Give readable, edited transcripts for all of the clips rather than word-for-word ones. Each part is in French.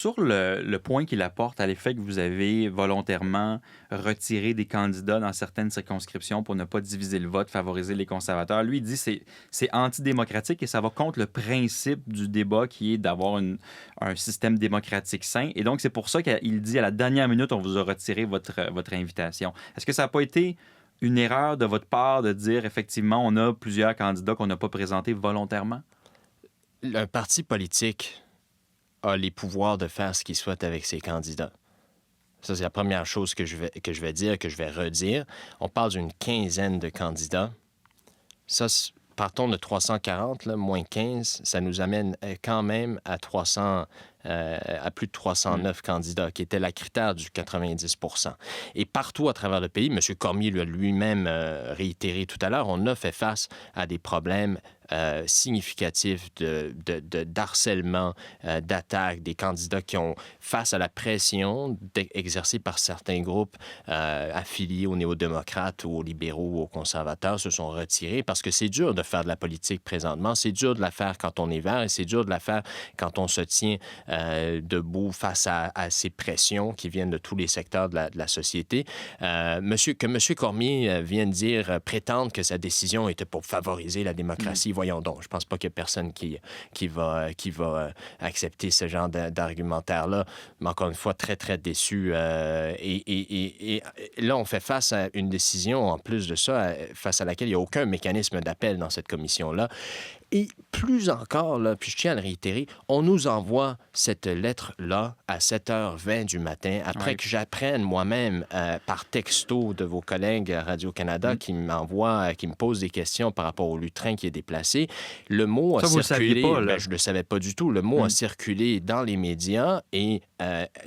Sur le point qu'il apporte à l'effet que vous avez volontairement retiré des candidats dans certaines circonscriptions pour ne pas diviser le vote, favoriser les conservateurs, lui, il dit que c'est antidémocratique et ça va contre le principe du débat qui est d'avoir un système démocratique sain. Et donc, c'est pour ça qu'il dit à la dernière minute, on vous a retiré votre invitation. Est-ce que ça n'a pas été une erreur de votre part de dire, effectivement, on a plusieurs candidats qu'on n'a pas présentés volontairement? Un parti politique a les pouvoirs de faire ce qu'il souhaite avec ses candidats. Ça, c'est la première chose que je vais dire, que je vais redire. On parle d'une quinzaine de candidats. Ça, partons de 340, là, moins 15, ça nous amène quand même à à plus de 309 candidats, qui était la critère du 90 %. Et partout à travers le pays, M. Cormier l'a lui-même réitéré tout à l'heure, on a fait face à des problèmes significatifs d'harcèlement, d'attaques, des candidats qui ont, face à la pression exercée par certains groupes affiliés aux néo-démocrates ou aux libéraux ou aux conservateurs, se sont retirés parce que c'est dur de faire de la politique présentement. C'est dur de la faire quand on est vert et c'est dur de la faire quand on se tient debout face à ces pressions qui viennent de tous les secteurs de la société. Que M. Cormier vient de dire, prétendre que sa décision était pour favoriser la démocratie, voyons donc. Je pense pas qu'il y ait personne qui va accepter ce genre d'argumentaire-là. Mais encore une fois, très, très déçu. Et là, on fait face à une décision, en plus de ça, face à laquelle il n'y a aucun mécanisme d'appel dans cette commission-là. Et plus encore, là, puis je tiens à le réitérer, on nous envoie cette lettre-là à 7h20 du matin, après que j'apprenne moi-même par texto de vos collègues à Radio-Canada qui me posent des questions par rapport au lutrin qui est déplacé. Le mot a Ça, vous circulé, le saviez pas, là. je ne le savais pas du tout, le mot a circulé dans les médias et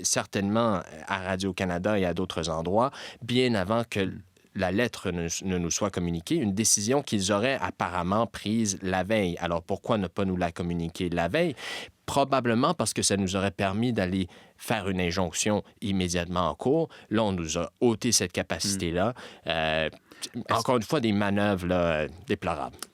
certainement à Radio-Canada et à d'autres endroits, bien avant que la lettre ne nous soit communiquée, une décision qu'ils auraient apparemment prise la veille. Alors, pourquoi ne pas nous la communiquer la veille? Probablement parce que ça nous aurait permis d'aller faire une injonction immédiatement en cours. Là, on nous a ôté cette capacité-là. Encore une fois, des manœuvres là, déplorables.